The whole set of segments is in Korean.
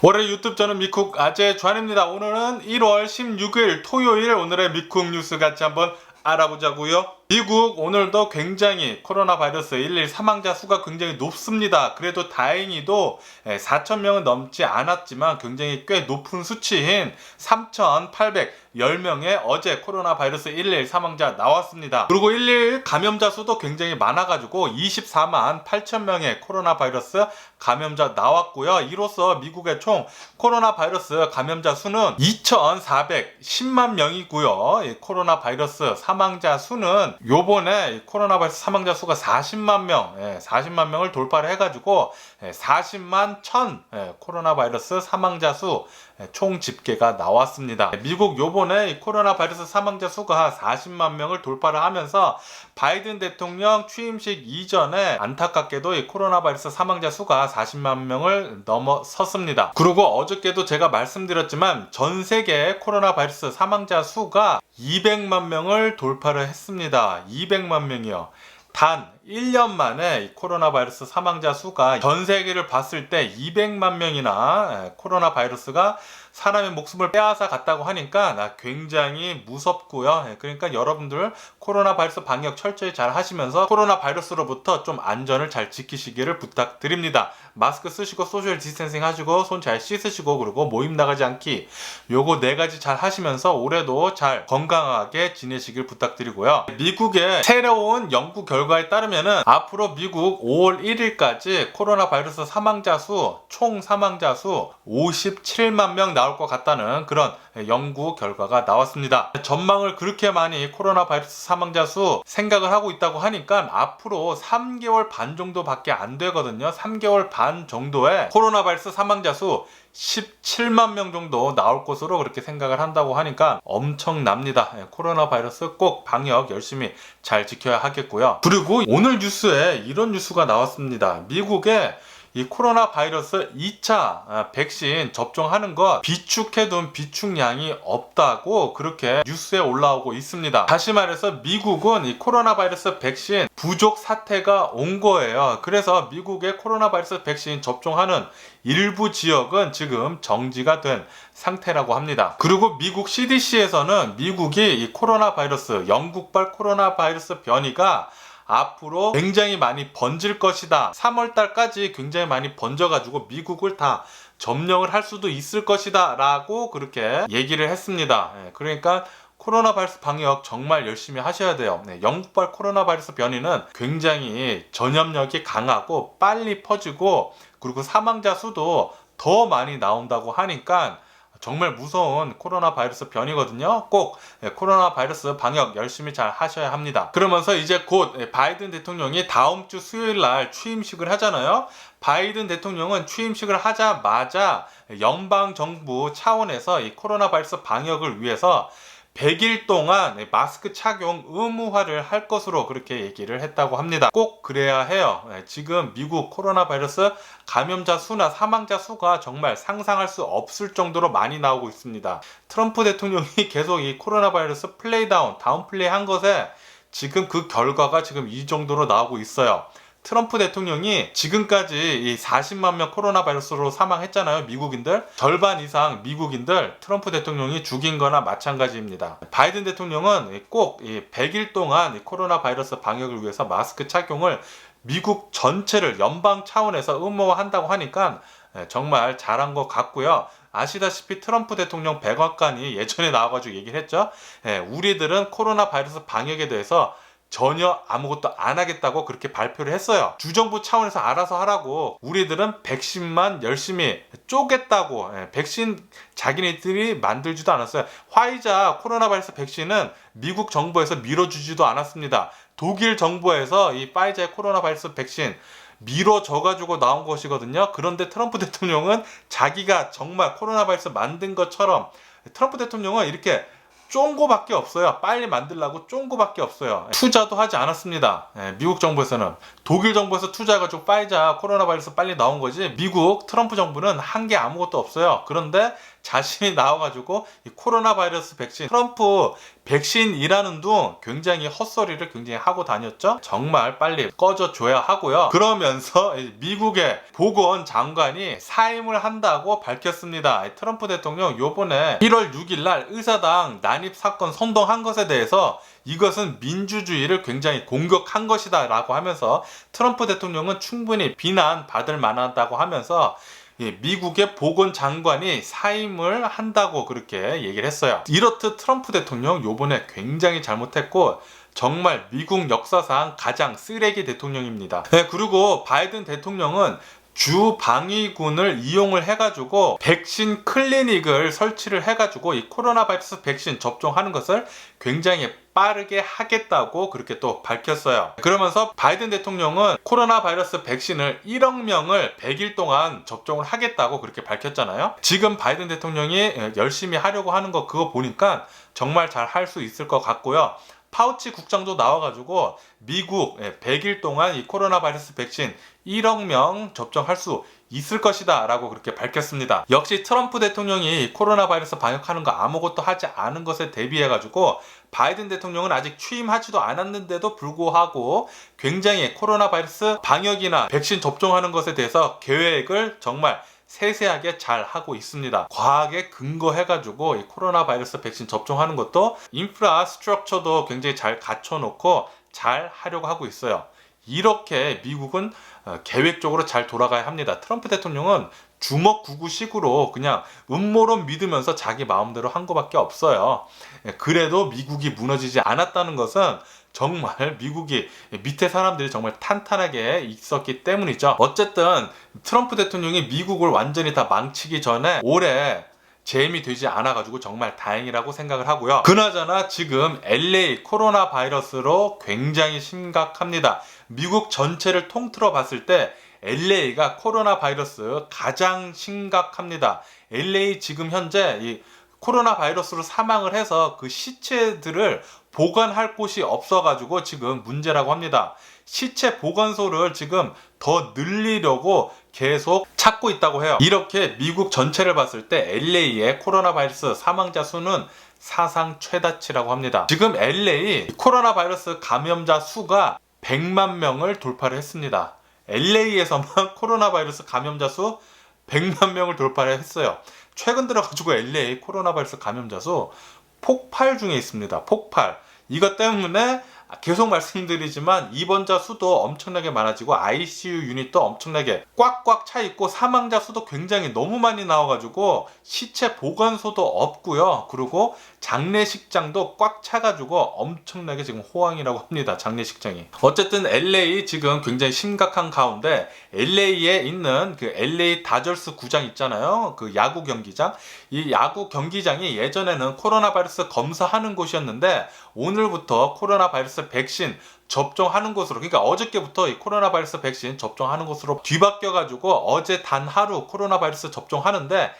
월요일 유튜브 저는 미쿡 아재 주한입니다. 오늘은 1월 16일 토요일 오늘의 미쿡 뉴스 같이 한번 알아보자고요. 미국 오늘도 굉장히 코로나 바이러스 1일 사망자 수가 굉장히 높습니다. 그래도 다행히도 4,000명은 넘지 않았지만 굉장히 꽤 높은 수치인 3,810명의 어제 코로나 바이러스 1일 사망자 나왔습니다. 그리고 1일 감염자 수도 굉장히 많아가지고 24만 8천 명의 코로나 바이러스 감염자 나왔고요. 이로써 미국의 총 코로나 바이러스 감염자 수는 2,410만 명이고요. 코로나 바이러스 사망자 수는 요번에 코로나 바이러스 사망자 수가 40만 명, 40만 명을 돌파를 해가지고 40만 1000 코로나 바이러스 사망자 수 총 집계가 나왔습니다. 미국 요번에 코로나 바이러스 사망자 수가 40만 명을 돌파를 하면서 바이든 대통령 취임식 이전에 안타깝게도 이 코로나 바이러스 사망자 수가 40만 명을 넘어섰습니다. 그리고 어저께도 제가 말씀드렸지만 전 세계 코로나 바이러스 사망자 수가 200만 명을 돌파를 했습니다. 200만 명이요. 단 1년 만에 이 코로나 바이러스 사망자 수가 전 세계를 봤을 때 200만 명이나 코로나 바이러스가 사람의 목숨을 빼앗아 갔다고 하니까 나 굉장히 무섭고요. 그러니까 여러분들 코로나 바이러스 방역 철저히 잘 하시면서 코로나 바이러스로부터 좀 안전을 잘 지키시기를 부탁드립니다. 마스크 쓰시고 소셜 디스텐싱 하시고 손 잘 씻으시고 그리고 모임 나가지 않기 요거 4가지 잘 하시면서 올해도 잘 건강하게 지내시길 부탁드리고요. 미국의 새로운 연구 결과에 따르면은 앞으로 미국 5월 1일까지 코로나 바이러스 사망자 수 총 사망자 수 57만 명 나올 것 같다는 그런 연구 결과가 나왔습니다. 전망을 그렇게 많이 코로나 바이러스 사망자 수 생각을 하고 있다고 하니까 앞으로 3개월 반 정도밖에 안 되거든요. 3개월 반 정도에 코로나 바이러스 사망자 수 17만 명 정도 나올 것으로 그렇게 생각을 한다고 하니까 엄청납니다. 코로나 바이러스 꼭 방역 열심히 잘 지켜야 하겠고요. 그리고 오늘 뉴스에 이런 뉴스가 나왔습니다. 미국에 이 코로나 바이러스 2차 백신 접종하는 거 비축해둔 비축량이 없다고 그렇게 뉴스에 올라오고 있습니다. 다시 말해서 미국은 이 코로나 바이러스 백신 부족 사태가 온 거예요. 그래서 미국의 코로나 바이러스 백신 접종하는 일부 지역은 지금 정지가 된 상태라고 합니다. 그리고 미국 CDC에서는 미국이 이 코로나 바이러스 영국발 코로나 바이러스 변이가 앞으로 굉장히 많이 번질 것이다. 3월달까지 굉장히 많이 번져가지고 미국을 다 점령을 할 수도 있을 것이다 라고 그렇게 얘기를 했습니다. 그러니까 코로나 바이러스 방역 정말 열심히 하셔야 돼요. 영국발 코로나 바이러스 변이는 굉장히 전염력이 강하고 빨리 퍼지고 그리고 사망자 수도 더 많이 나온다고 하니까 정말 무서운 코로나 바이러스 변이거든요. 꼭 코로나 바이러스 방역 열심히 잘 하셔야 합니다. 그러면서 이제 곧 바이든 대통령이 다음 주 수요일 날 취임식을 하잖아요. 바이든 대통령은 취임식을 하자마자 연방정부 차원에서 이 코로나 바이러스 방역을 위해서 100일 동안 마스크 착용 의무화를 할 것으로 그렇게 얘기를 했다고 합니다. 꼭 그래야 해요. 지금 미국 코로나 바이러스 감염자 수나 사망자 수가 정말 상상할 수 없을 정도로 많이 나오고 있습니다. 트럼프 대통령이 계속 이 코로나 바이러스 다운플레이 한 것에 지금 그 결과가 지금 이 정도로 나오고 있어요. 트럼프 대통령이 지금까지 이 40만 명 코로나 바이러스로 사망했잖아요. 미국인들 절반 이상 미국인들 트럼프 대통령이 죽인 거나 마찬가지입니다. 바이든 대통령은 꼭 100일 동안 코로나 바이러스 방역을 위해서 마스크 착용을 미국 전체를 연방 차원에서 의무화한다고 하니까 정말 잘한 것 같고요. 아시다시피 트럼프 대통령 백악관이 예전에 나와가지고 얘기를 했죠. 우리들은 코로나 바이러스 방역에 대해서 전혀 아무것도 안 하겠다고 그렇게 발표를 했어요. 주정부 차원에서 알아서 하라고 우리들은 백신만 열심히 쪼겠다고 백신 자기네들이 만들지도 않았어요. 화이자 코로나 바이러스 백신은 미국 정부에서 밀어주지도 않았습니다. 독일 정부에서 이 파이자의 코로나 바이러스 백신 밀어줘가지고 나온 것이거든요. 그런데 트럼프 대통령은 자기가 정말 코로나 바이러스 만든 것처럼 트럼프 대통령은 이렇게 쫑고밖에 없어요. 빨리 만들라고 쫑고밖에 없어요. 투자도 하지 않았습니다. 미국 정부에서는. 독일 정부에서 투자해가지고 파이자 코로나 바이러스 빨리 나온 거지 미국 트럼프 정부는 한 게 아무것도 없어요. 그런데 자신이 나와가지고 이 코로나 바이러스 백신, 트럼프 백신이라는 둥 굉장히 헛소리를 굉장히 하고 다녔죠. 정말 빨리 꺼져줘야 하고요. 그러면서 미국의 보건장관이 사임을 한다고 밝혔습니다. 트럼프 대통령 요번에 1월 6일 날 의사당 난입 사건 선동한 것에 대해서 이것은 민주주의를 굉장히 공격한 것이다 라고 하면서 트럼프 대통령은 충분히 비난받을 만하다고 하면서 미국의 보건장관이 사임을 한다고 그렇게 얘기를 했어요. 이렇듯 트럼프 대통령 요번에 굉장히 잘못했고 정말 미국 역사상 가장 쓰레기 대통령입니다. 그리고 바이든 대통령은 주방위군을 이용을 해가지고 백신 클리닉을 설치를 해가지고 이 코로나 바이러스 백신 접종하는 것을 굉장히 빠르게 하겠다고 그렇게 또 밝혔어요. 그러면서 바이든 대통령은 코로나 바이러스 백신을 1억 명을 100일 동안 접종을 하겠다고 그렇게 밝혔잖아요. 지금 바이든 대통령이 열심히 하려고 하는 거 그거 보니까 정말 잘 할 수 있을 것 같고요. 파우치 국장도 나와가지고 미국 100일 동안 이 코로나 바이러스 백신 1억 명 접종할 수 있을 것이다 라고 그렇게 밝혔습니다. 역시 트럼프 대통령이 코로나 바이러스 방역하는 거 아무것도 하지 않은 것에 대비해가지고 바이든 대통령은 아직 취임하지도 않았는데도 불구하고 굉장히 코로나 바이러스 방역이나 백신 접종하는 것에 대해서 계획을 정말 세세하게 잘 하고 있습니다. 과학에 근거해가지고 이 코로나 바이러스 백신 접종하는 것도 인프라스트럭처도 굉장히 잘 갖춰놓고 잘 하려고 하고 있어요. 이렇게 미국은 계획적으로 잘 돌아가야 합니다. 트럼프 대통령은 주먹구구식으로 그냥 음모론 믿으면서 자기 마음대로 한 것밖에 없어요. 그래도 미국이 무너지지 않았다는 것은 정말 미국이 밑에 사람들이 정말 탄탄하게 있었기 때문이죠. 어쨌든 트럼프 대통령이 미국을 완전히 다 망치기 전에 올해 재임이 되지 않아가지고 정말 다행이라고 생각을 하고요. 그나저나 지금 LA 코로나 바이러스로 굉장히 심각합니다. 미국 전체를 통틀어 봤을 때 LA가 코로나 바이러스 가장 심각합니다. LA 지금 현재 이 코로나 바이러스로 사망을 해서 그 시체들을 보관할 곳이 없어가지고 지금 문제라고 합니다. 시체 보관소를 지금 더 늘리려고 계속 찾고 있다고 해요. 이렇게 미국 전체를 봤을 때 LA의 코로나 바이러스 사망자 수는 사상 최다치라고 합니다. 지금 LA 코로나 바이러스 감염자 수가 100만 명을 돌파를 했습니다. LA에서만 코로나 바이러스 감염자 수 100만 명을 돌파를 했어요. 최근 들어가지고 LA 코로나 바이러스 감염자 수 폭발 중에 있습니다. 폭발. 이것 때문에 계속 말씀드리지만 입원자 수도 엄청나게 많아지고 ICU 유닛도 엄청나게 꽉꽉 차 있고 사망자 수도 굉장히 너무 많이 나와가지고 시체 보관소도 없고요. 그리고 장례식장도 꽉 차가지고 엄청나게 지금 호황이라고 합니다. 장례식장이. 어쨌든 LA 지금 굉장히 심각한 가운데 LA에 있는 그 LA 다저스 구장 있잖아요. 그 야구 경기장. 이 야구 경기장이 예전에는 코로나 바이러스 검사하는 곳이었는데 오늘부터 코로나 바이러스 백신 접종하는 곳으로, 그러니까 어저께부터 이 코로나 바이러스 백신 접종하는 곳으로 뒤바뀌어 가지고 어제 단 하루 코로나 바이러스 접종하는데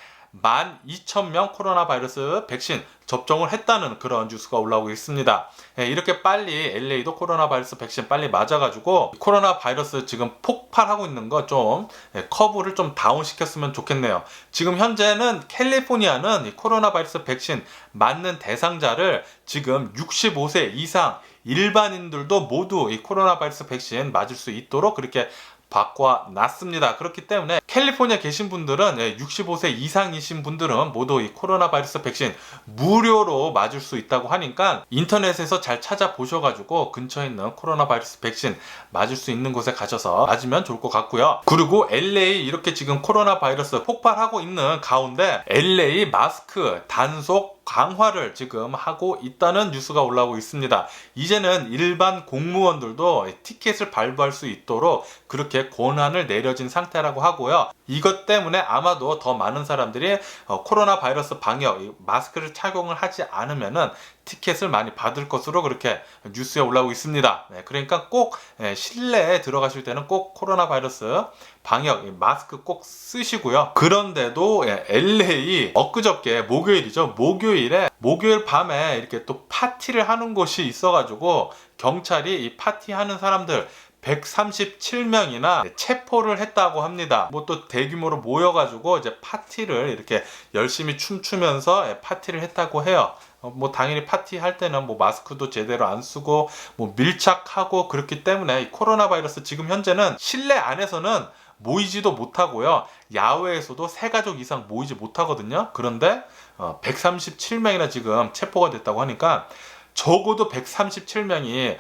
12,000명 코로나 바이러스 백신 접종을 했다는 그런 뉴스가 올라오고 있습니다. 이렇게 빨리 LA도 코로나 바이러스 백신 빨리 맞아가지고 코로나 바이러스 지금 폭발하고 있는 거 좀 커브를 좀 다운 시켰으면 좋겠네요. 지금 현재는 캘리포니아는 이 코로나 바이러스 백신 맞는 대상자를 지금 65세 이상 일반인들도 모두 이 코로나 바이러스 백신 맞을 수 있도록 그렇게 바꿔놨습니다. 그렇기 때문에 캘리포니아 계신 분들은 65세 이상이신 분들은 모두 이 코로나 바이러스 백신 무료로 맞을 수 있다고 하니까 인터넷에서 잘 찾아보셔가지고 근처에 있는 코로나 바이러스 백신 맞을 수 있는 곳에 가셔서 맞으면 좋을 것 같고요. 그리고 LA 이렇게 지금 코로나 바이러스 폭발하고 있는 가운데 LA 마스크 단속 강화를 지금 하고 있다는 뉴스가 올라오고 있습니다. 이제는 일반 공무원들도 티켓을 발부할 수 있도록 그렇게 권한을 내려진 상태라고 하고요. 이것 때문에 아마도 더 많은 사람들이 코로나 바이러스 방역 마스크를 착용을 하지 않으면은 티켓을 많이 받을 것으로 그렇게 뉴스에 올라오고 있습니다. 그러니까 꼭 실내에 들어가실 때는 꼭 코로나 바이러스 방역 마스크 꼭 쓰시고요. 그런데도 LA 엊그저께 목요일이죠. 목요일 밤에 이렇게 또 파티를 하는 곳이 있어가지고 경찰이 이 파티하는 사람들 137명이나 체포를 했다고 합니다. 뭐 또 대규모로 모여가지고 이제 파티를 이렇게 열심히 춤추면서 파티를 했다고 해요. 뭐 당연히 파티할 때는 뭐 마스크도 제대로 안 쓰고 뭐 밀착하고 그렇기 때문에 이 코로나 바이러스 지금 현재는 실내 안에서는 모이지도 못하고요. 야외에서도 3가족 이상 모이지 못하거든요. 그런데 137명이나 지금 체포가 됐다고 하니까 적어도 137명이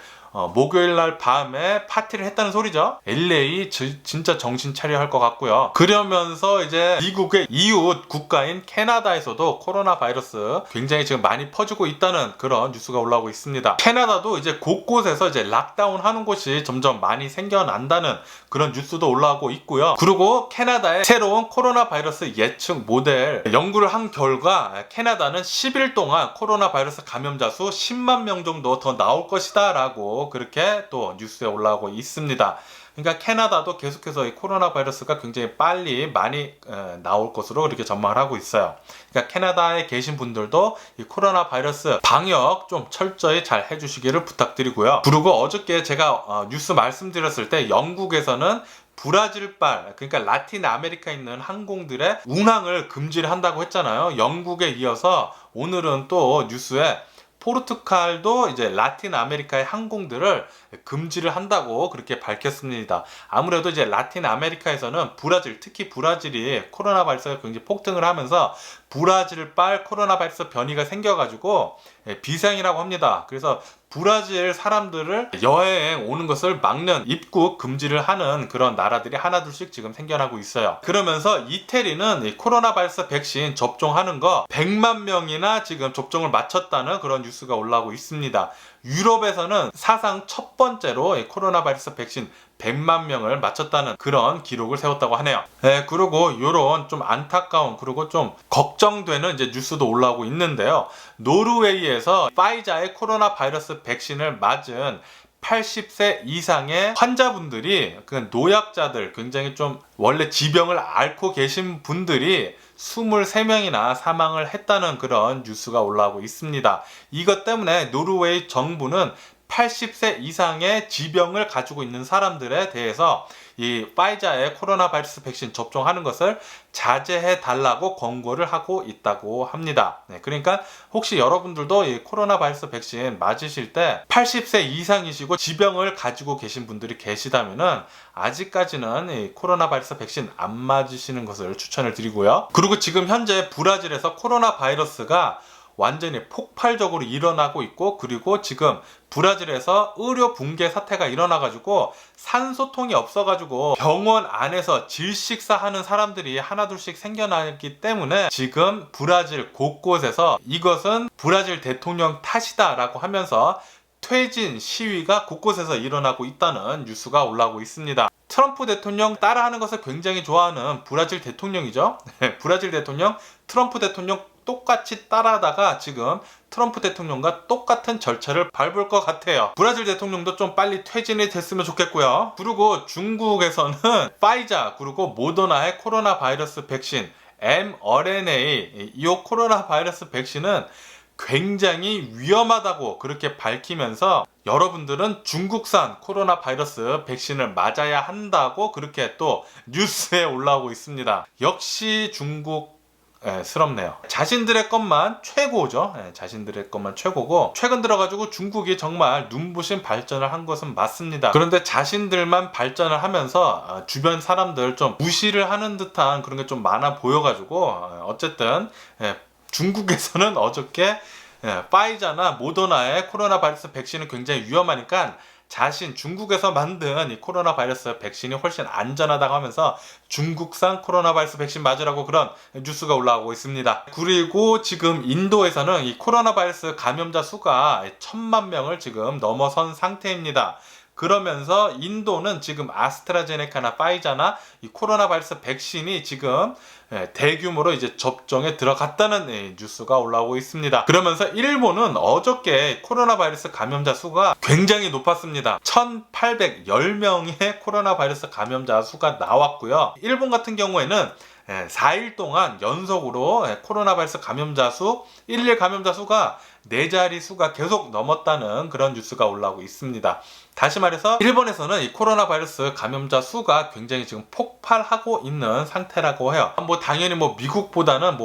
목요일 날 밤에 파티를 했다는 소리죠. LA 진짜 정신 차려야 할 것 같고요. 그러면서 이제 미국의 이웃 국가인 캐나다에서도 코로나 바이러스 굉장히 지금 많이 퍼지고 있다는 그런 뉴스가 올라오고 있습니다. 캐나다도 이제 곳곳에서 이제 락다운 하는 곳이 점점 많이 생겨난다는 그런 뉴스도 올라오고 있고요. 그리고 캐나다의 새로운 코로나 바이러스 예측 모델 연구를 한 결과 캐나다는 10일 동안 코로나 바이러스 감염자 수 10만 명 정도 더 나올 것이다 라고 그렇게 또 뉴스에 올라오고 있습니다. 그러니까 캐나다도 계속해서 이 코로나 바이러스가 굉장히 빨리 많이 나올 것으로 그렇게 전망을 하고 있어요. 그러니까 캐나다에 계신 분들도 이 코로나 바이러스 방역 좀 철저히 잘 해주시기를 부탁드리고요. 그리고 어저께 제가 뉴스 말씀드렸을 때 영국에서는 브라질발, 그러니까 라틴 아메리카에 있는 항공들의 운항을 금지를 한다고 했잖아요. 영국에 이어서 오늘은 또 뉴스에 포르투갈도 이제 라틴 아메리카의 항공들을 금지를 한다고 그렇게 밝혔습니다. 아무래도 이제 라틴 아메리카에서는 브라질, 특히 브라질이 코로나 바이러스가 굉장히 폭등을 하면서 브라질발 코로나 바이러스 변이가 생겨가지고 비상이라고 합니다. 그래서 브라질 사람들을 여행 오는 것을 막는 입국 금지를 하는 그런 나라들이 하나둘씩 지금 생겨나고 있어요. 그러면서 이태리는 이 코로나 바이러스 백신 접종하는 거 100만 명이나 지금 접종을 마쳤다는 그런 뉴스가 올라오고 있습니다. 유럽에서는 사상 첫 번째로 코로나 바이러스 백신 100만 명을 마쳤다는 그런 기록을 세웠다고 하네요. 그리고 이런 좀 안타까운 그리고 좀 걱정되는 이제 뉴스도 올라오고 있는데요. 노르웨이에서 파이자의 코로나 바이러스 백신을 맞은 80세 이상의 환자분들이 그 노약자들 굉장히 좀 원래 지병을 앓고 계신 분들이 23명이나 사망을 했다는 그런 뉴스가 올라오고 있습니다. 이것 때문에 노르웨이 정부는 80세 이상의 지병을 가지고 있는 사람들에 대해서 이 파이자의 코로나 바이러스 백신 접종하는 것을 자제해 달라고 권고를 하고 있다고 합니다. 그러니까 혹시 여러분들도 이 코로나 바이러스 백신 맞으실 때 80세 이상이시고 지병을 가지고 계신 분들이 계시다면은 아직까지는 이 코로나 바이러스 백신 안 맞으시는 것을 추천을 드리고요. 그리고 지금 현재 브라질에서 코로나 바이러스가 완전히 폭발적으로 일어나고 있고, 그리고 지금 브라질에서 의료 붕괴 사태가 일어나가지고 산소통이 없어가지고 병원 안에서 질식사하는 사람들이 하나둘씩 생겨나기 때문에 지금 브라질 곳곳에서 이것은 브라질 대통령 탓이다 라고 하면서 퇴진 시위가 곳곳에서 일어나고 있다는 뉴스가 올라오고 있습니다. 트럼프 대통령 따라하는 것을 굉장히 좋아하는 브라질 대통령이죠. 브라질 대통령, 트럼프 대통령 똑같이 따라하다가 지금 트럼프 대통령과 똑같은 절차를 밟을 것 같아요. 브라질 대통령도 좀 빨리 퇴진이 됐으면 좋겠고요. 그리고 중국에서는 파이자 그리고 모더나의 코로나 바이러스 백신 mRNA 이 코로나 바이러스 백신은 굉장히 위험하다고 그렇게 밝히면서 여러분들은 중국산 코로나 바이러스 백신을 맞아야 한다고 그렇게 또 뉴스에 올라오고 있습니다. 역시 중국 스럽네요. 자신들의 것만 최고죠. 자신들의 것만 최고고, 최근 들어가지고 중국이 정말 눈부신 발전을 한 것은 맞습니다. 그런데 자신들만 발전을 하면서 주변 사람들 좀 무시를 하는 듯한 그런 게 좀 많아 보여가지고 어쨌든 중국에서는 어저께 파이자나 모더나의 코로나 바이러스 백신은 굉장히 위험하니까 중국에서 만든 이 코로나 바이러스 백신이 훨씬 안전하다고 하면서 중국산 코로나 바이러스 백신 맞으라고 그런 뉴스가 올라오고 있습니다. 그리고 지금 인도에서는 이 코로나 바이러스 감염자 수가 1000만 명을 지금 넘어선 상태입니다. 그러면서 인도는 지금 아스트라제네카나 파이자나 이 코로나 바이러스 백신이 지금 대규모로 이제 접종에 들어갔다는 뉴스가 올라오고 있습니다. 그러면서 일본은 어저께 코로나 바이러스 감염자 수가 굉장히 높았습니다. 1810명의 코로나 바이러스 감염자 수가 나왔고요. 일본 같은 경우에는 4일 동안 연속으로 코로나 바이러스 감염자 수, 일일 감염자 수가 4자리 수가 계속 넘었다는 그런 뉴스가 올라오고 있습니다. 다시 말해서 일본에서는 이 코로나 바이러스 감염자 수가 굉장히 지금 폭발하고 있는 상태라고 해요. 당연히 미국보다는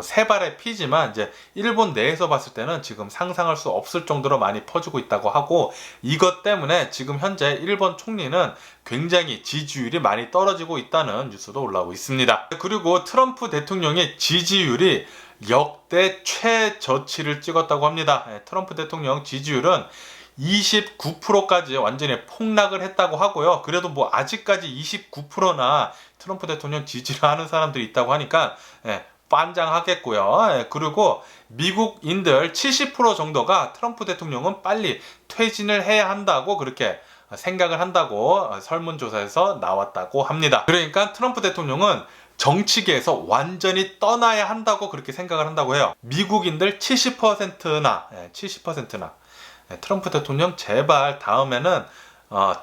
세 발의 피지만 이제 일본 내에서 봤을 때는 지금 상상할 수 없을 정도로 많이 퍼지고 있다고 하고, 이것 때문에 지금 현재 일본 총리는 굉장히 지지율이 많이 떨어지고 있다는 뉴스도 올라오고 있습니다. 그리고 트럼프 대통령의 지지율이 역대 최저치를 찍었다고 합니다. 트럼프 대통령 지지율은 29%까지 완전히 폭락을 했다고 하고요. 그래도 아직까지 29%나 트럼프 대통령 지지를 하는 사람들이 있다고 하니까 반장하겠고요. 그리고 미국인들 70% 정도가 트럼프 대통령은 빨리 퇴진을 해야 한다고 그렇게 생각을 한다고 설문조사에서 나왔다고 합니다. 그러니까 트럼프 대통령은 정치계에서 완전히 떠나야 한다고 그렇게 생각을 한다고 해요. 미국인들 70%나 트럼프 대통령 제발 다음에는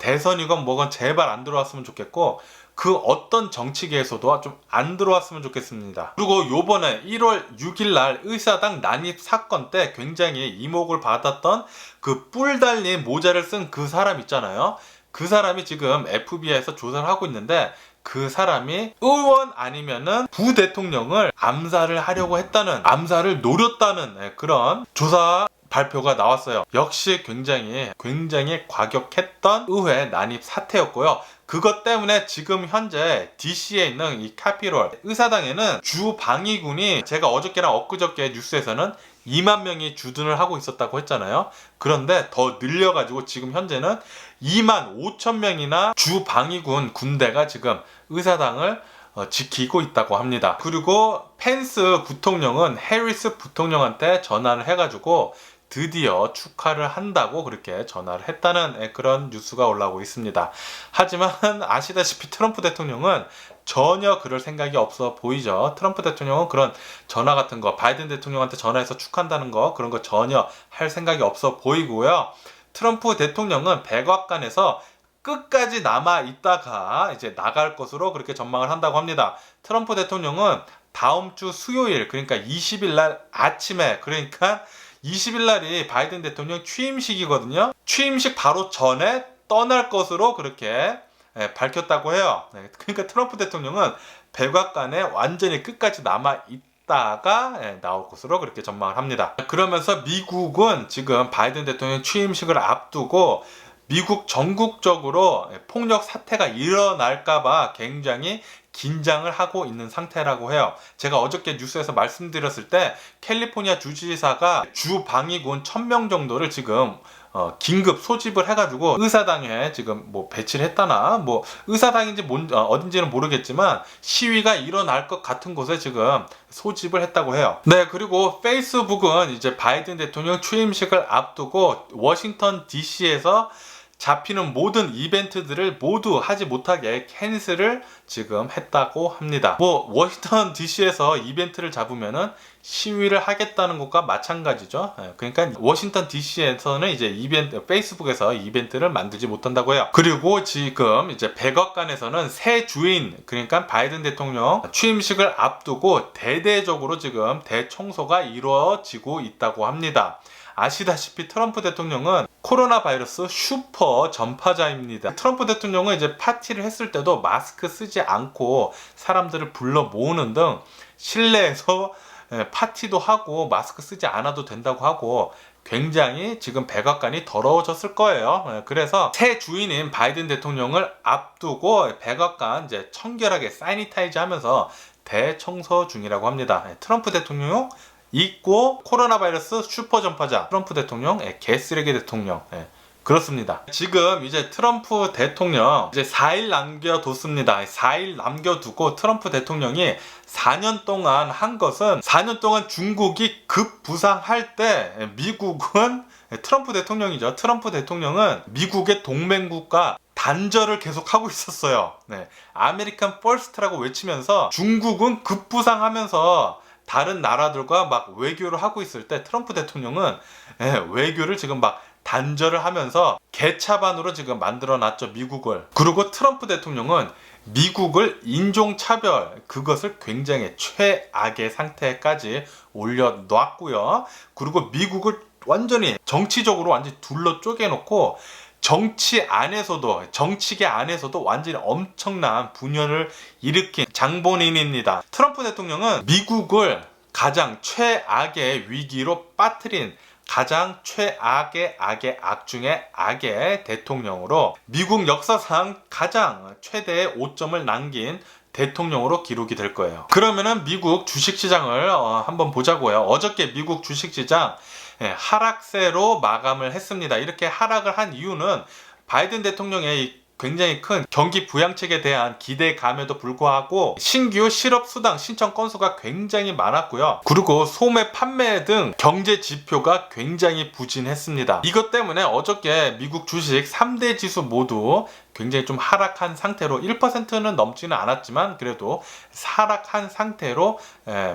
대선이건 뭐건 제발 안 들어왔으면 좋겠고, 그 어떤 정치계에서도 좀 안 들어왔으면 좋겠습니다. 그리고 요번에 1월 6일 날 의사당 난입 사건 때 굉장히 이목을 받았던 그 뿔 달린 모자를 쓴 그 사람 있잖아요. 그 사람이 지금 FBI에서 조사를 하고 있는데, 그 사람이 의원 아니면은 부대통령을 암살을 하려고 했다는, 암살을 노렸다는 그런 조사 발표가 나왔어요. 역시 굉장히 과격했던 의회 난입 사태였고요. 그것 때문에 지금 현재 DC에 있는 이 카피롤 의사당에는 주 방위군이, 제가 어저께랑 엊그저께 뉴스에서는 2만 명이 주둔을 하고 있었다고 했잖아요. 그런데 더 늘려가지고 지금 현재는 2만 5천 명이나 주 방위군 군대가 지금 의사당을 지키고 있다고 합니다. 그리고 펜스 부통령은 해리스 부통령한테 전화를 해가지고 드디어 축하를 한다고 그렇게 전화를 했다는 그런 뉴스가 올라오고 있습니다. 하지만 아시다시피 트럼프 대통령은 전혀 그럴 생각이 없어 보이죠. 트럼프 대통령은 그런 전화 같은 거, 바이든 대통령한테 전화해서 축하한다는 거, 그런 거 전혀 할 생각이 없어 보이고요. 트럼프 대통령은 백악관에서 끝까지 남아 있다가 이제 나갈 것으로 그렇게 전망을 한다고 합니다. 트럼프 대통령은 다음 주 수요일, 그러니까 20일 날 아침에, 그러니까 20일 날이 바이든 대통령 취임식이거든요. 취임식 바로 전에 떠날 것으로 그렇게 밝혔다고 해요. 그러니까 트럼프 대통령은 백악관에 완전히 끝까지 남아 있다가 나올 것으로 그렇게 전망을 합니다. 그러면서 미국은 지금 바이든 대통령 취임식을 앞두고 미국 전국적으로 폭력 사태가 일어날까봐 굉장히 긴장을 하고 있는 상태라고 해요. 제가 어저께 뉴스에서 말씀드렸을 때 캘리포니아 주지사가 주 방위군 1000명 정도를 지금 긴급 소집을 해가지고 의사당에 지금 배치를 했다나, 의사당인지 어딘지는 모르겠지만 시위가 일어날 것 같은 곳에 지금 소집을 했다고 해요. 네, 그리고 페이스북은 이제 바이든 대통령 취임식을 앞두고 워싱턴 DC에서 잡히는 모든 이벤트들을 모두 하지 못하게 캔슬을 지금 했다고 합니다. 워싱턴 DC에서 이벤트를 잡으면은 시위를 하겠다는 것과 마찬가지죠. 그러니까 워싱턴 DC에서는 이제 페이스북에서 이벤트를 만들지 못한다고 해요. 그리고 지금 이제 백악관에서는 새 주인, 그러니까 바이든 대통령 취임식을 앞두고 대대적으로 지금 대청소가 이루어지고 있다고 합니다. 아시다시피 트럼프 대통령은 코로나 바이러스 슈퍼 전파자입니다. 트럼프 대통령은 이제 파티를 했을 때도 마스크 쓰지 않고 사람들을 불러 모으는 등 실내에서 파티도 하고 마스크 쓰지 않아도 된다고 하고, 굉장히 지금 백악관이 더러워졌을 거예요. 그래서 새 주인인 바이든 대통령을 앞두고 백악관 이제 청결하게 사니타이즈 하면서 대청소 중이라고 합니다. 트럼프 대통령 있고 코로나 바이러스 슈퍼 전파자 트럼프 대통령, 개쓰레기 대통령. 그렇습니다. 지금 이제 트럼프 대통령 이제 4일 남겨뒀습니다. 4일 남겨두고 트럼프 대통령이 4년 동안 한 것은, 4년 동안 중국이 급부상할 때 미국은, 트럼프 대통령이죠. 트럼프 대통령은 미국의 동맹국가 단절을 계속하고 있었어요. 아메리칸 퍼스트라고 외치면서 중국은 급부상하면서 다른 나라들과 막 외교를 하고 있을 때 트럼프 대통령은 외교를 지금 막 단절을 하면서 개차반으로 지금 만들어놨죠, 미국을. 그리고 트럼프 대통령은 미국을 인종차별, 그것을 굉장히 최악의 상태까지 올려놨고요. 그리고 미국을 완전히 정치적으로 완전히 둘러 쪼개놓고 정치계 안에서도 완전히 엄청난 분열을 일으킨 장본인입니다. 트럼프 대통령은 미국을 가장 최악의 위기로 빠뜨린 가장 최악의 악 중에 악의 대통령으로 미국 역사상 가장 최대의 오점을 남긴 대통령으로 기록이 될 거예요. 그러면은 미국 주식시장을 한번 보자고요. 어저께 미국 주식시장 하락세로 마감을 했습니다. 이렇게 하락을 한 이유는 바이든 대통령의 굉장히 큰 경기 부양책에 대한 기대감에도 불구하고 신규 실업수당 신청 건수가 굉장히 많았고요. 그리고 소매 판매 등 경제 지표가 굉장히 부진했습니다. 이것 때문에 어저께 미국 주식 3대 지수 모두 굉장히 좀 하락한 상태로 1%는 넘지는 않았지만 그래도 하락한 상태로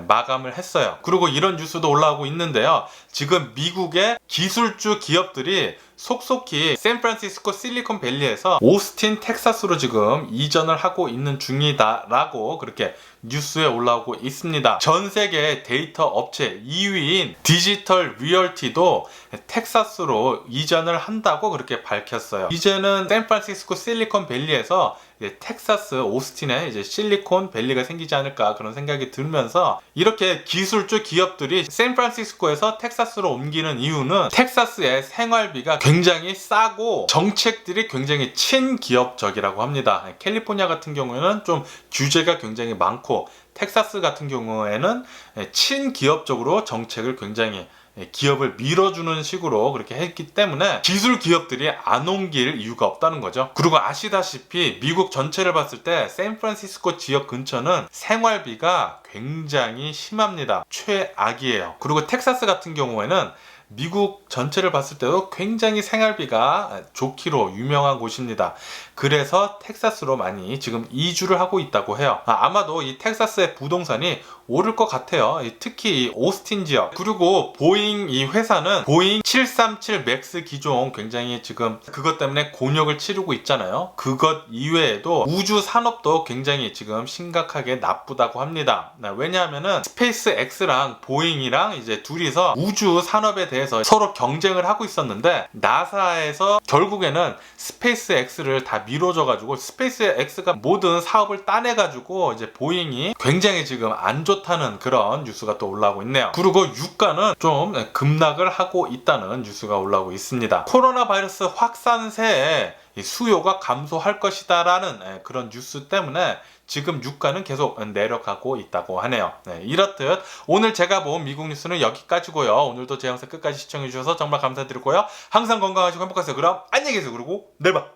마감을 했어요. 그리고 이런 뉴스도 올라오고 있는데요. 지금 미국의 기술주 기업들이 속속히 샌프란시스코 실리콘밸리에서 오스틴 텍사스로 지금 이전을 하고 있는 중이다라고 그렇게 뉴스에 올라오고 있습니다. 전 세계 데이터 업체 2위인 디지털 리얼티도 텍사스로 이전을 한다고 그렇게 밝혔어요. 이제는 샌프란시스코 실리콘밸리에서 텍사스 오스틴에 이제 실리콘밸리가 생기지 않을까 그런 생각이 들면서 이렇게 기술주 기업들이 샌프란시스코에서 텍사스로 옮기는 이유는 텍사스의 생활비가 굉장히 싸고 정책들이 굉장히 친기업적이라고 합니다. 캘리포니아 같은 경우에는 좀 규제가 굉장히 많고 텍사스 같은 경우에는 친기업적으로 정책을 굉장히 기업을 밀어주는 식으로 그렇게 했기 때문에 기술 기업들이 안 옮길 이유가 없다는 거죠. 그리고 아시다시피 미국 전체를 봤을 때 샌프란시스코 지역 근처는 생활비가 굉장히 심합니다. 최악이에요. 그리고 텍사스 같은 경우에는 미국 전체를 봤을 때도 굉장히 생활비가 좋기로 유명한 곳입니다. 그래서 텍사스로 많이 지금 이주를 하고 있다고 해요. 아마도 이 텍사스의 부동산이 오를 것 같아요. 특히 이 오스틴 지역. 그리고 보잉 이 회사는 보잉 737 맥스 기종 굉장히 지금 그것 때문에 곤욕을 치르고 있잖아요. 그것 이외에도 우주 산업도 굉장히 지금 심각하게 나쁘다고 합니다. 왜냐하면은 스페이스 X랑 보잉이랑 이제 둘이서 우주 산업에 대해서 서로 경쟁을 하고 있었는데 나사에서 결국에는 스페이스 X를 다 밀어줘가지고 스페이스 X가 모든 사업을 따내가지고 이제 보잉이 굉장히 지금 안 좋다는 그런 뉴스가 또 올라오고 있네요. 그리고 유가는 좀 급락을 하고 있다는 뉴스가 올라오고 있습니다. 코로나 바이러스 확산세에 수요가 감소할 것이다 라는 그런 뉴스 때문에 지금 유가는 계속 내려가고 있다고 하네요. 이렇듯 오늘 제가 본 미국 뉴스는 여기까지고요. 오늘도 제 영상 끝까지 시청해주셔서 정말 감사드리고요. 항상 건강하시고 행복하세요. 그럼 안녕히 계세요. 그리고 내일 봐.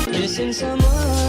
Missing someone